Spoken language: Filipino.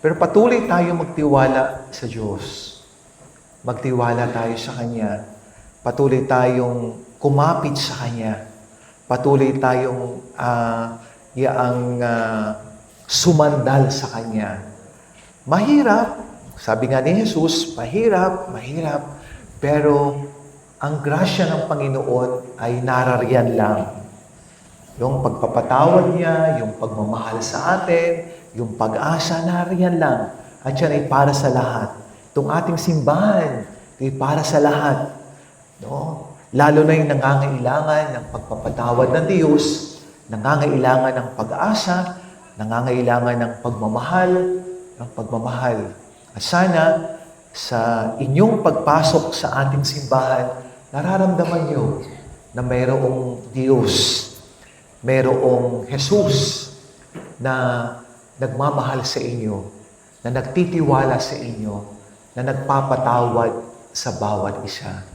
Pero patuloy tayo magtiwala sa Diyos. Magtiwala tayo sa Kanya. Patuloy tayong kumapit sa Kanya. Patuloy tayong sumandal sa Kanya. Mahirap. Sabi nga ni Jesus, mahirap. Pero ang grasya ng Panginoon ay narariyan lang. Yung pagpapatawad niya, yung pagmamahal sa atin, yung pag-asa, narariyan lang. At yan ay para sa lahat. Itong ating simbahan ay para sa lahat. No? Lalo na yung nangangailangan ng pagpapatawad ng Diyos, nangangailangan ng pag-asa, nangangailangan ng pagmamahal. At sana, sa inyong pagpasok sa ating simbahan, nararamdaman nyo na mayroong Diyos, mayroong Jesus na nagmamahal sa inyo, na nagtitiwala sa inyo, na nagpapatawad sa bawat isa.